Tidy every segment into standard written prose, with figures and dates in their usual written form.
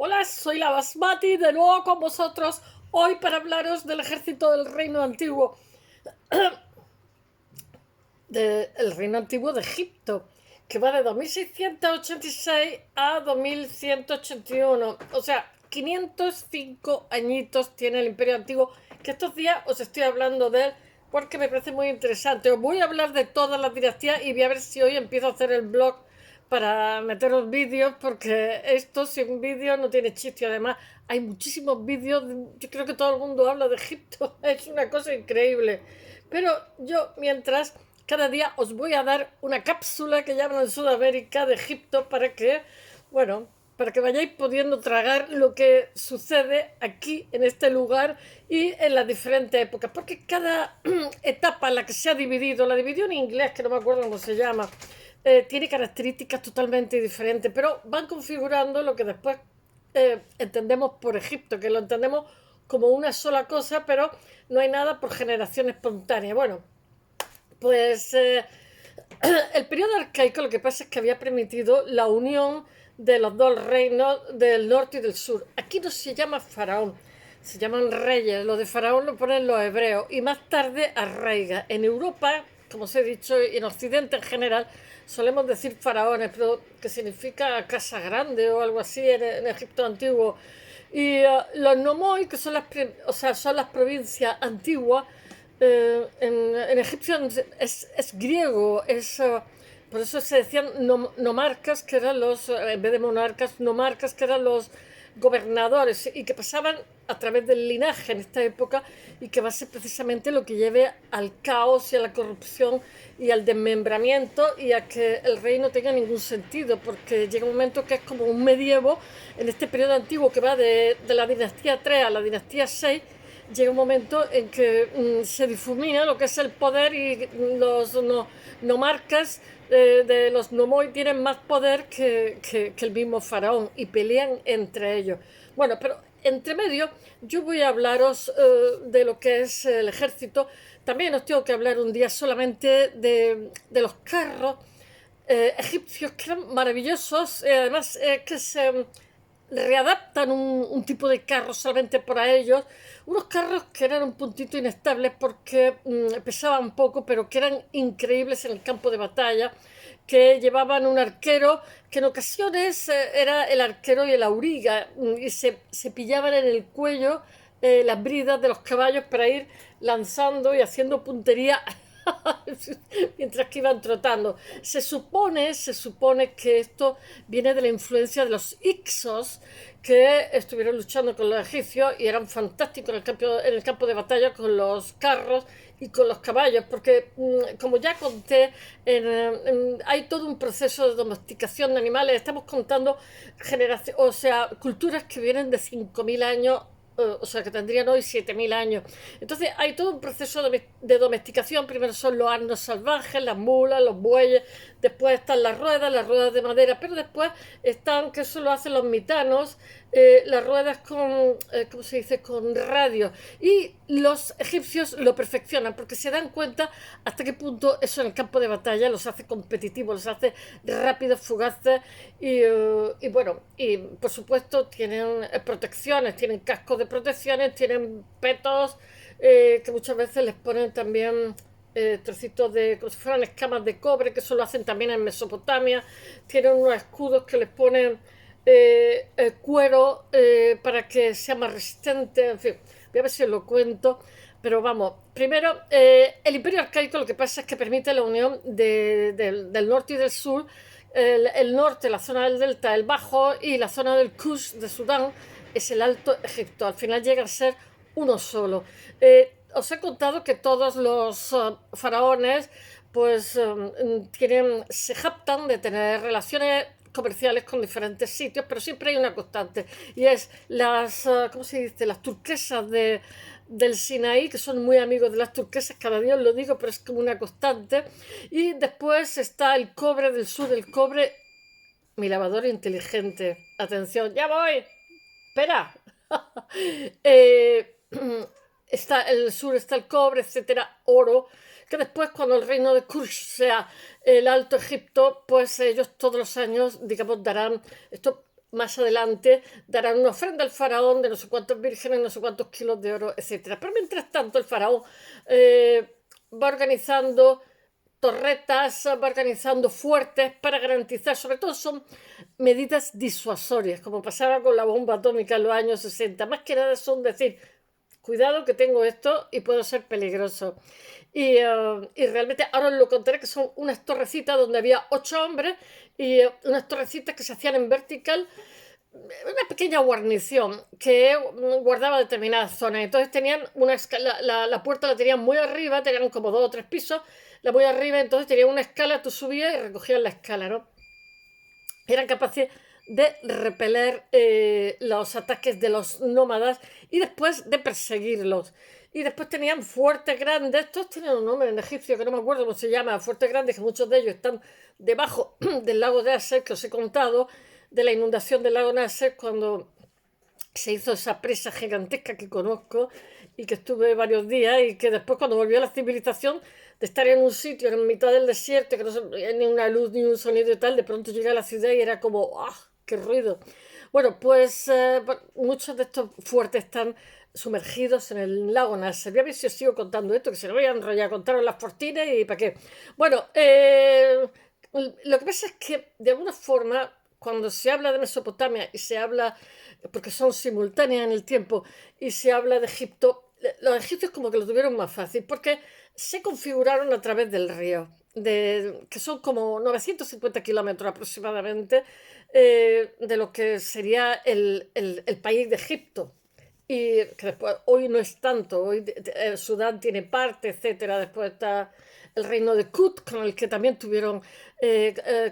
Hola, soy la Basmati, de nuevo con vosotros, hoy para hablaros del ejército del Reino Antiguo, del Reino Antiguo de Egipto, que va de 2686 a 2181, o sea, 505 añitos tiene el Imperio Antiguo, que estos días os estoy hablando de él porque me parece muy interesante. Os voy a hablar de todas las dinastías y voy a ver si hoy empiezo a hacer el blog para meter los vídeos, porque esto sin vídeos no tiene chiste. Además, hay muchísimos vídeos. Yo creo que todo el mundo habla de Egipto. Es una cosa increíble. Pero yo, mientras, cada día os voy a dar una cápsula que llaman en Sudamérica de Egipto para que, bueno, para que vayáis pudiendo tragar lo que sucede aquí, en este lugar y en las diferentes épocas. Porque cada etapa en la que se ha dividido, la dividió en inglés, que no me acuerdo cómo se llama, tiene características totalmente diferentes, pero van configurando lo que después entendemos por Egipto, que lo entendemos como una sola cosa, pero no hay nada por generación espontánea. Bueno, pues el periodo arcaico lo que pasa es que había permitido la unión de los dos reinos del norte y del sur. Aquí no se llama faraón, se llaman reyes. Lo de faraón lo ponen los hebreos y más tarde arraiga. En Europa, como os he dicho, y en Occidente en general, solemos decir faraones, pero que significa casa grande o algo así en Egipto antiguo. Y los nomoi, que son o sea, son las provincias antiguas, en egipcio es griego, por eso se decían nomarcas, que eran los, en vez de monarcas, nomarcas, que eran los gobernadores y que pasaban a través del linaje en esta época, y que va a ser precisamente lo que lleve al caos y a la corrupción y al desmembramiento y a que el rey no tenga ningún sentido, porque llega un momento que es como un medievo en este periodo antiguo que va de la dinastía 3 a la dinastía 6. Llega un momento en que se difumina lo que es el poder y los nomarcas de los nomoi tienen más poder que el mismo faraón y pelean entre ellos. Bueno, pero entre medio yo voy a hablaros de lo que es el ejército. También os tengo que hablar un día solamente de los carros egipcios, que eran maravillosos, además que se readaptan tipo de carro solamente para ellos, unos carros que eran un puntito inestables porque pesaban poco, pero que eran increíbles en el campo de batalla, que llevaban un arquero que en ocasiones era el arquero y el auriga, y se pillaban en el cuello las bridas de los caballos para ir lanzando y haciendo puntería mientras que iban trotando. Se supone que esto viene de la influencia de los Ixos, que estuvieron luchando con los egipcios y eran fantásticos en el campo de batalla con los carros y con los caballos, porque como ya conté, hay todo un proceso de domesticación de animales. Estamos contando o sea, culturas que vienen de 5.000 años, o sea, que tendrían hoy 7.000 años. Entonces hay todo un proceso de domesticación. Primero son los asnos salvajes, las mulas, los bueyes, después están las ruedas de madera, pero después están, que eso lo hacen los mitanos, las ruedas con, ¿cómo se dice?, con radio. Y los egipcios lo perfeccionan porque se dan cuenta hasta qué punto eso en el campo de batalla los hace competitivos, los hace rápidos, fugaces y bueno, y por supuesto tienen protecciones, tienen cascos de protecciones, tienen petos que muchas veces les ponen también trocitos de, como si fueran escamas de cobre, que eso lo hacen también en Mesopotamia. Tienen unos escudos que les ponen cuero para que sea más resistente. En fin, voy a ver si os lo cuento. Pero vamos, primero, el imperio arcaico lo que pasa es que permite la unión del norte y del sur. El norte, la zona del delta, el bajo, y la zona del Kush de Sudán es el Alto Egipto. Al final llega a ser uno solo. Os he contado que todos los faraones pues se jactan de tener relaciones comerciales con diferentes sitios, pero siempre hay una constante, y es ¿cómo se dice?, las turquesas del Sinaí, que son muy amigos de las turquesas, cada día os lo digo, pero es como una constante. Y después está el cobre del sur, el cobre, mi lavadora inteligente, atención, ya voy, espera. eh, Está el sur, está el cobre, etcétera, oro, que después, cuando el reino de Kush sea el Alto Egipto, pues ellos todos los años, digamos, darán esto. más adelante darán una ofrenda al faraón de no sé cuántos vírgenes, no sé cuántos kilos de oro, etcétera. Pero mientras tanto el faraón eh, va organizando torretas, va organizando fuertes para garantizar, sobre todo son medidas disuasorias, como pasaba con la bomba atómica en los años 60. Más que nada son decir, cuidado que tengo esto y puedo ser peligroso. Y realmente ahora os lo contaré, que son unas torrecitas donde había 8 hombres y unas torrecitas que se hacían en vertical, una pequeña guarnición que guardaba determinadas zonas. Entonces tenían una escala, la puerta la tenían muy arriba, tenían como 2 o 3 pisos, la muy arriba, entonces tenían una escala, tú subías y recogías la escala, ¿no? Eran capaces de repeler los ataques de los nómadas y después de perseguirlos. Y después tenían fuertes grandes, estos tienen un nombre en egipcio que no me acuerdo cómo se llama, fuertes grandes, que muchos de ellos están debajo del lago de Nasser, que os he contado, de la inundación del lago Nasser, cuando se hizo esa presa gigantesca que conozco y que estuve varios días, y que después cuando volvió a la civilización, de estar en un sitio en mitad del desierto, que no se veía ni una luz ni un sonido y tal, de pronto llegué a la ciudad y era como ¡ah, qué ruido! Bueno, pues muchos de estos fuertes están sumergidos en el lago Nasser. Voy a ver si os sigo contando esto, que se lo voy a enrollar, contaros las fortinas y para qué. Bueno, lo que pasa es que de alguna forma cuando se habla de Mesopotamia y se habla, porque son simultáneas en el tiempo, y se habla de Egipto, los egipcios como que lo tuvieron más fácil, porque se configuraron a través del río, que son como 950 kilómetros aproximadamente de lo que sería el país de Egipto. Y que después, hoy no es tanto, hoy Sudán tiene parte, etcétera. Después está el reino de Kut, con el que también tuvieron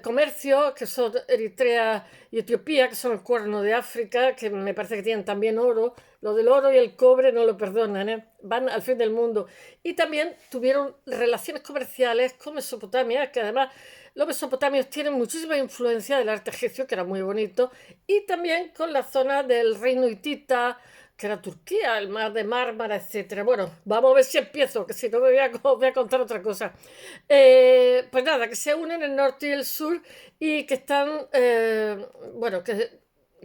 comercio, que son Eritrea y Etiopía, que son el cuerno de África, que me parece que tienen también oro. Lo del oro y el cobre no lo perdonan, ¿eh? Van al fin del mundo. Y también tuvieron relaciones comerciales con Mesopotamia, que además los mesopotamios tienen muchísima influencia del arte egipcio, que era muy bonito, y también con la zona del reino hitita, que era Turquía, el mar de Mármara, etcétera. Bueno, vamos a ver si empiezo, que si no voy a contar otra cosa. Pues nada, que se unen el norte y el sur y que están, bueno, que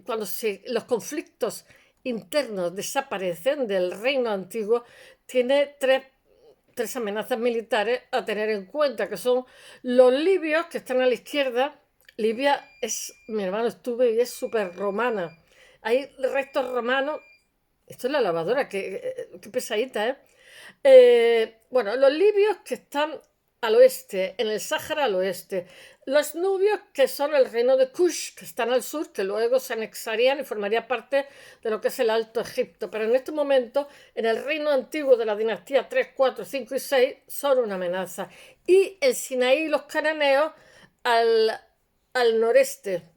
cuando los conflictos internos desaparecen del reino antiguo, tiene tres amenazas militares a tener en cuenta, que son los libios, que están a la izquierda. Libia es, mi hermano estuve y es súper romana. Hay restos romanos. Esto es la lavadora, qué pesadita, ¿eh? Bueno, los libios que están al oeste, en el Sáhara al oeste. Los nubios, que son el reino de Kush, que están al sur, que luego se anexarían y formaría parte de lo que es el Alto Egipto. Pero en este momento, en el reino antiguo de la dinastía 3, 4, 5 y 6, son una amenaza. Y el Sinaí y los cananeos al noreste.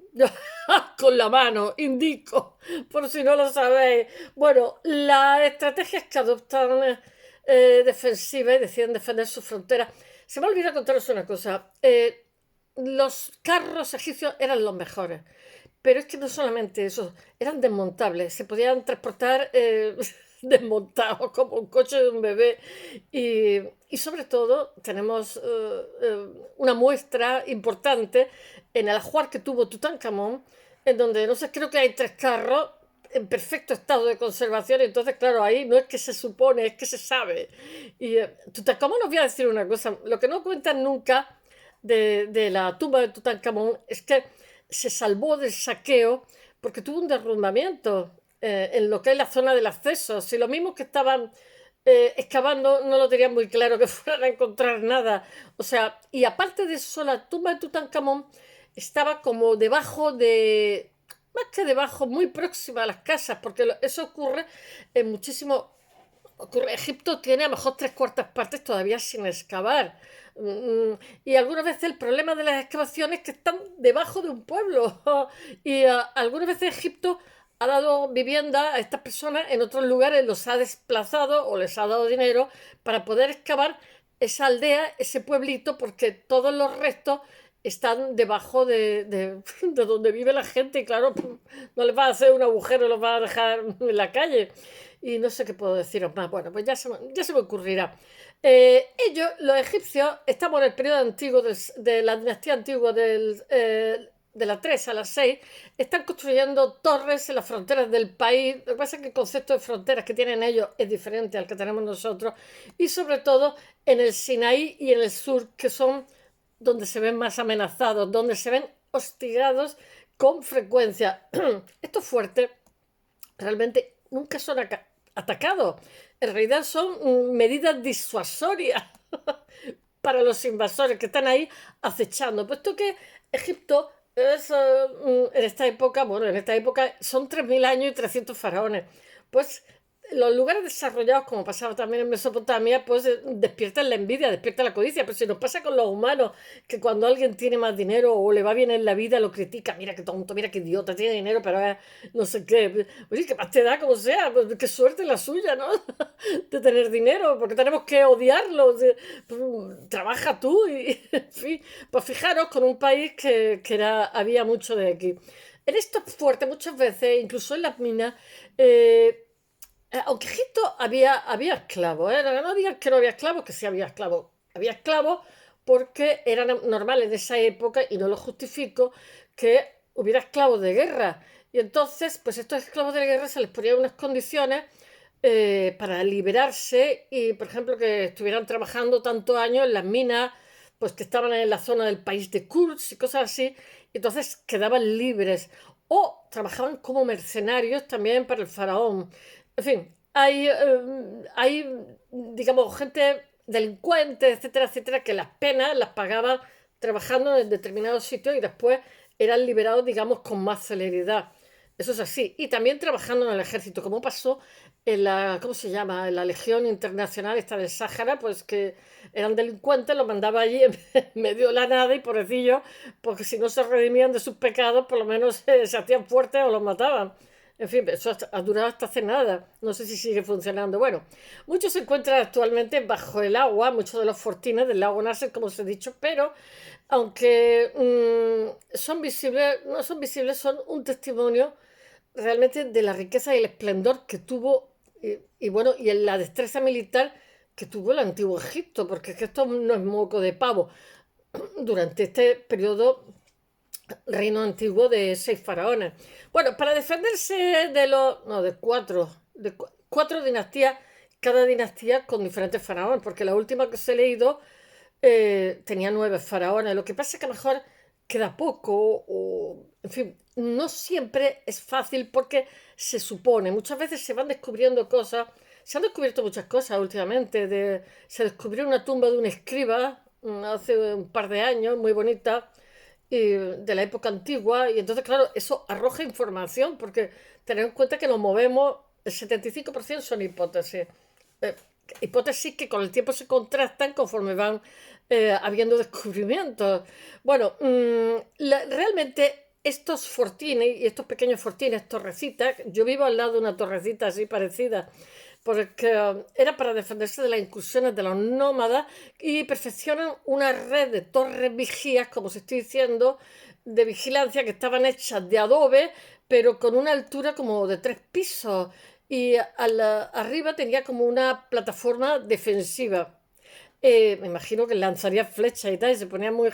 Con la mano, indico, por si no lo sabéis. Bueno, las estrategias que adoptan defensivas y deciden defender sus fronteras. Se me ha olvidado contaros una cosa. Los carros egipcios eran los mejores, pero es que no solamente eso, eran desmontables, se podían transportar desmontados como un coche de un bebé. Y sobre todo tenemos una muestra importante en el ajuar que tuvo Tutankamón, en donde, no sé, creo que hay 3 carros en perfecto estado de conservación. Entonces, claro, ahí no es que se supone, es que se sabe. Y Tutankamón, os voy a decir una cosa, lo que no cuentan nunca de la tumba de Tutankamón es que se salvó del saqueo porque tuvo un derrumbamiento en lo que es la zona del acceso. Si los mismos que estaban excavando no lo tenían muy claro que fueran a encontrar nada. O sea, y aparte de eso, la tumba de Tutankamón estaba como debajo de, más que debajo, muy próxima a las casas, porque eso ocurre en muchísimos. Egipto tiene a lo mejor 3/4 partes todavía sin excavar. Y algunas veces el problema de las excavaciones es que están debajo de un pueblo. Y algunas veces Egipto ha dado vivienda a estas personas en otros lugares, los ha desplazado o les ha dado dinero para poder excavar esa aldea, ese pueblito, porque todos los restos están debajo de donde vive la gente y claro, no les va a hacer un agujero, los va a dejar en la calle. Y no sé qué puedo deciros más. Bueno, pues ya se me ocurrirá. Ellos, los egipcios, estamos en el periodo antiguo de la dinastía antigua del de la 3 a la 6, están construyendo torres en las fronteras del país. Lo que pasa es que el concepto de fronteras que tienen ellos es diferente al que tenemos nosotros, y sobre todo en el Sinaí y en el sur, que son donde se ven más amenazados, donde se ven hostigados con frecuencia. Estos fuertes realmente nunca son atacados. En realidad son medidas disuasorias para los invasores que están ahí acechando, puesto que Egipto es, en esta época, bueno, en esta época son 3000 años y 300 faraones. Pues los lugares desarrollados, como pasaba también en Mesopotamia, pues despiertan la envidia, despiertan la codicia. Pero si nos pasa con los humanos, que cuando alguien tiene más dinero o le va bien en la vida, lo critica. Mira qué tonto, mira qué idiota, tiene dinero, pero no sé qué. Oye, ¿qué más te da como sea? Pues qué suerte la suya, ¿no? De tener dinero, porque tenemos que odiarlo. Trabaja tú y, en fin. Pues fijaros, con un país que había mucho de aquí. En estos fuertes, muchas veces, incluso en las minas, aunque Egipto había esclavos, ¿eh? No digan que no había esclavos, que sí había esclavos. Había esclavos porque era normal en esa época, y no lo justifico, que hubiera esclavos de guerra. Y entonces, pues estos esclavos de guerra se les ponían unas condiciones para liberarse y, por ejemplo, que estuvieran trabajando tantos años en las minas, pues que estaban en la zona del país de Kurds y cosas así, y entonces quedaban libres. O trabajaban como mercenarios también para el faraón. En fin, digamos, gente delincuente, etcétera, etcétera, que las penas las pagaba trabajando en determinados sitios y después eran liberados, digamos, con más celeridad. Eso es así. Y también trabajando en el ejército, como pasó en la, ¿cómo se llama? En la Legión Internacional esta del Sáhara, pues que eran delincuentes, los mandaba allí en medio de la nada y pobrecillos, porque si no se redimían de sus pecados, por lo menos se hacían fuertes o los mataban. En fin, eso ha durado hasta hace nada. No sé si sigue funcionando. Bueno, muchos se encuentran actualmente bajo el agua, muchos de los fortines del lago Nasser, como os he dicho, pero aunque son visibles, no son visibles, son un testimonio realmente de la riqueza y el esplendor que tuvo y bueno, y en la destreza militar que tuvo el antiguo Egipto, porque es que esto no es moco de pavo. Durante este periodo reino antiguo de 6 faraones. Bueno, para defenderse de los, no, de cuatro dinastías, cada dinastía con diferentes faraones, porque la última que os he leído tenía 9 faraones. Lo que pasa es que a lo mejor queda poco, o, en fin, no siempre es fácil porque se supone, muchas veces se van descubriendo cosas, se han descubierto muchas cosas últimamente, se descubrió una tumba de un escriba hace un par de años, muy bonita, de la época antigua, y entonces, claro, eso arroja información, porque tened en cuenta que nos movemos, el 75% son hipótesis. Eh, hipótesis que con el tiempo se contrastan conforme van habiendo descubrimientos. Bueno, realmente estos fortines y estos pequeños fortines, torrecitas, yo vivo al lado de una torrecita así parecida, porque era para defenderse de las incursiones de los nómadas, y perfeccionan una red de torres vigías, como os estoy diciendo, de vigilancia, que estaban hechas de adobe, pero con una altura como de 3 pisos, y arriba tenía como una plataforma defensiva. Me imagino que lanzaría flechas y tal, y se ponía muy.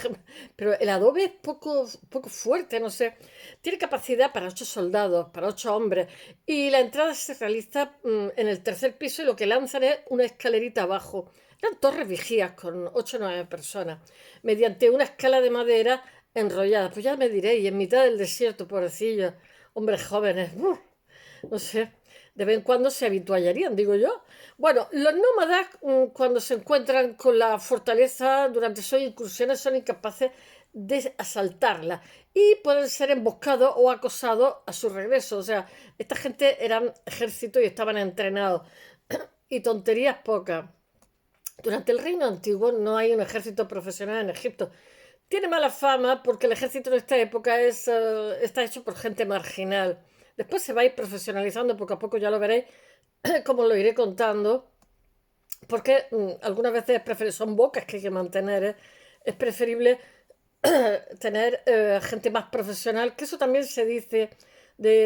Pero el adobe es poco fuerte, no sé. Tiene capacidad para 8 soldados, para 8 hombres. Y la entrada se realiza en el tercer piso, y lo que lanzan es una escalerita abajo. Eran torres vigías con 8 o 9 personas, mediante una escala de madera enrollada. Pues ya me diréis, en mitad del desierto, pobrecillos, hombres jóvenes. No sé, de vez en cuando se habituallarían, digo yo. Bueno, los nómadas, cuando se encuentran con la fortaleza durante sus incursiones, son incapaces de asaltarla y pueden ser emboscados o acosados a su regreso. O sea, esta gente eran ejército y estaban entrenados. Y tonterías pocas. Durante el reino antiguo no hay un ejército profesional en Egipto. Tiene mala fama porque el ejército en esta época está hecho por gente marginal. Después se va a ir profesionalizando poco a poco, ya lo veréis, como lo iré contando, porque algunas veces son bocas que hay que mantener, ¿eh? Es preferible tener gente más profesional, que eso también se dice,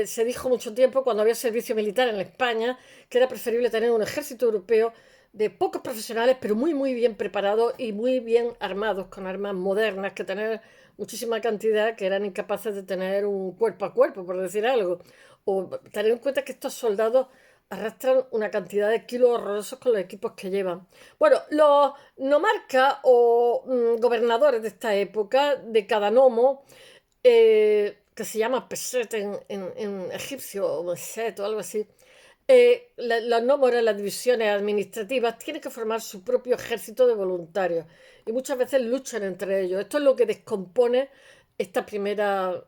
se dijo mucho tiempo cuando había servicio militar en España, que era preferible tener un ejército europeo de pocos profesionales, pero muy, muy bien preparados y muy bien armados con armas modernas, que tener muchísima cantidad que eran incapaces de tener un cuerpo a cuerpo, por decir algo. O tener en cuenta que estos soldados arrastran una cantidad de kilos horrorosos con los equipos que llevan. Bueno, los nomarcas o gobernadores de esta época, de cada nomo, que se llama Peset en egipcio, o Meset o algo así, los nómadas, las divisiones administrativas, tienen que formar su propio ejército de voluntarios y muchas veces luchan entre ellos. Esto es lo que descompone esta primera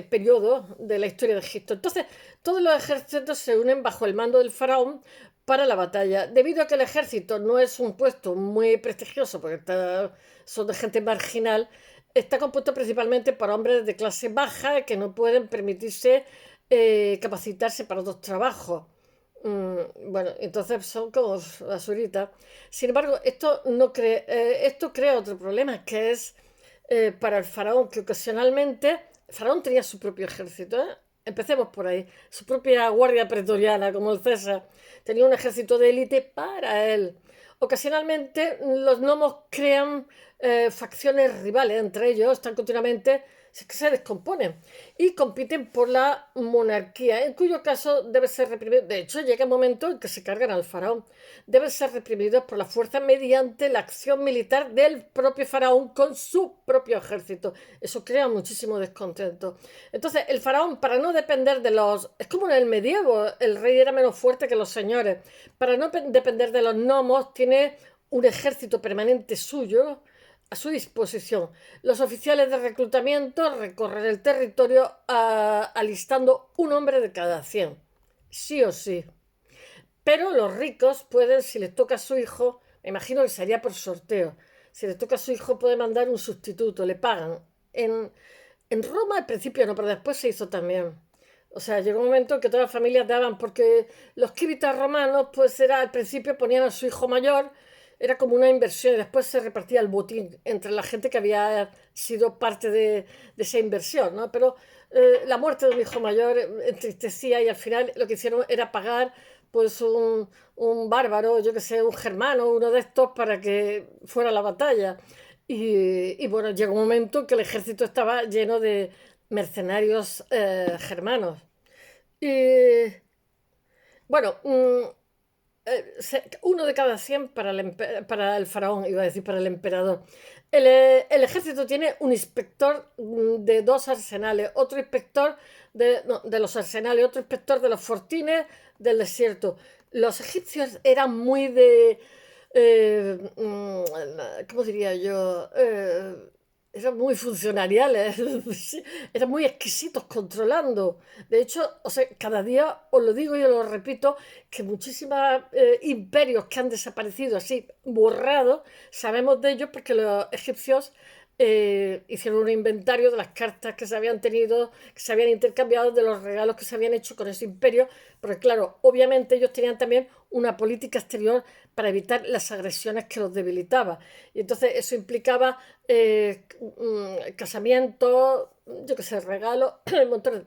periodo de la historia de Egipto. Entonces, todos los ejércitos se unen bajo el mando del faraón para la batalla. Debido a que el ejército no es un puesto muy prestigioso, porque son de gente marginal, está compuesto principalmente por hombres de clase baja que no pueden permitirse capacitarse para otros trabajos. Bueno, entonces son como basuritas. Sin embargo, esto crea otro problema, que es para el faraón, que ocasionalmente el faraón tenía su propio ejército, ¿eh? Empecemos por ahí, su propia guardia pretoriana, como el César, tenía un ejército de élite para él. Ocasionalmente los gnomos crean facciones rivales entre ellos, están continuamente, se descomponen y compiten por la monarquía, en cuyo caso debe ser reprimido. De hecho, llega un momento en que se cargan al faraón. Deben ser reprimidos por la fuerza mediante la acción militar del propio faraón con su propio ejército. Eso crea muchísimo descontento. Entonces, el faraón, para no depender de los... Es como en el medievo, el rey era menos fuerte que los señores. Para no depender de los gnomos, tiene un ejército permanente suyo a su disposición. Los oficiales de reclutamiento recorren el territorio alistando un hombre de cada 100, sí o sí. Pero los ricos pueden, si les toca a su hijo, me imagino que sería por sorteo, si les toca a su hijo puede mandar un sustituto, le pagan. En Roma al principio no, pero después se hizo también. O sea, llegó un momento en que todas las familias daban, porque los quivitas romanos, pues era al principio ponían a su hijo mayor, era como una inversión y después se repartía el botín entre la gente que había sido parte de esa inversión, ¿no? Pero la muerte de un hijo mayor entristecía y al final lo que hicieron era pagar pues un bárbaro, yo que sé, un germano, uno de estos para que fuera a la batalla. Y bueno, llegó un momento que el ejército estaba lleno de mercenarios germanos. Y bueno, uno de cada 100 para el faraón, iba a decir, para el emperador. El ejército tiene un inspector de dos arsenales, otro inspector no, de los arsenales, otro inspector de los fortines del desierto. Los egipcios eran muy de... ¿cómo diría yo? Eran muy funcionariales, eran muy exquisitos controlando. De hecho, o sea, cada día os lo digo y os lo repito, que muchísimos imperios que han desaparecido así, borrados, sabemos de ellos porque los egipcios hicieron un inventario de las cartas que se habían tenido, que se habían intercambiado, de los regalos que se habían hecho con ese imperio, porque claro, obviamente ellos tenían también una política exterior para evitar las agresiones que los debilitaba. Y entonces eso implicaba casamientos, yo qué sé, regalos, un montón de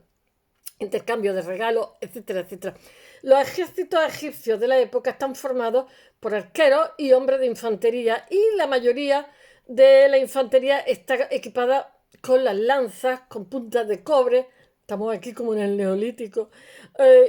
intercambio de regalos, etcétera, etcétera. Los ejércitos egipcios de la época están formados por arqueros y hombres de infantería y la mayoría de la infantería está equipada con las lanzas, con puntas de cobre, estamos aquí como en el neolítico,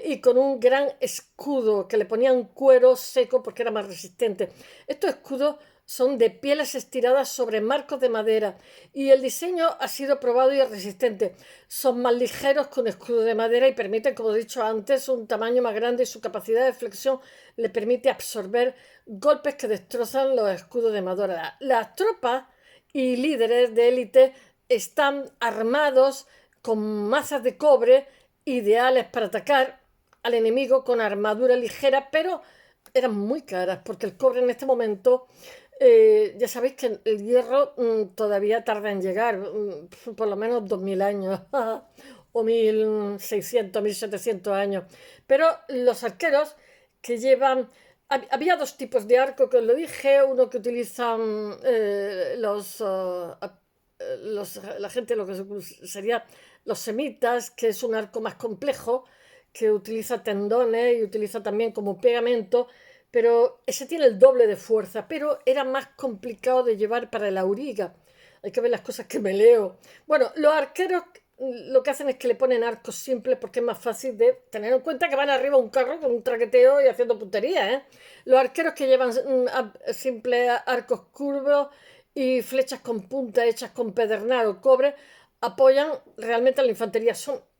y con un gran escudo que le ponían cuero seco porque era más resistente. Estos escudos son de pieles estiradas sobre marcos de madera y el diseño ha sido probado y es resistente. Son más ligeros que un escudo de madera y permiten, como he dicho antes, un tamaño más grande y su capacidad de flexión le permite absorber golpes que destrozan los escudos de madera. Las tropas y líderes de élite están armados con mazas de cobre ideales para atacar al enemigo con armadura ligera, pero eran muy caras porque el cobre en este momento ya sabéis que el hierro todavía tarda en llegar, por lo menos 2000 años o 1600, 1700 años. Pero los arqueros que llevan... Había dos tipos de arco, que os lo dije, uno que utilizan la gente, lo que sería los semitas, que es un arco más complejo, que utiliza tendones y utiliza también como pegamento, pero ese tiene el doble de fuerza, pero era más complicado de llevar para el auriga. hay que ver las cosas que me leo. Bueno, los arqueros lo que hacen es que le ponen arcos simples porque es más fácil de tener en cuenta que van arriba un carro con un traqueteo y haciendo puntería, ¿eh? Los arqueros que llevan simples arcos curvos y flechas con punta hechas con pedernal o cobre apoyan realmente a la infantería.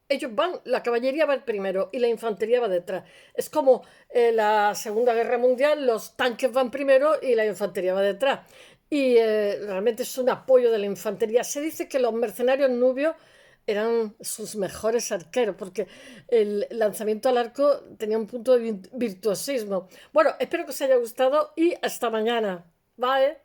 Ellos van, la caballería va primero y la infantería va detrás. Es como la Segunda Guerra Mundial, los tanques van primero y la infantería va detrás. Y realmente es un apoyo de la infantería. Se dice que los mercenarios nubios eran sus mejores arqueros, porque el lanzamiento al arco tenía un punto de virtuosismo. Bueno, espero que os haya gustado y hasta mañana. Bye.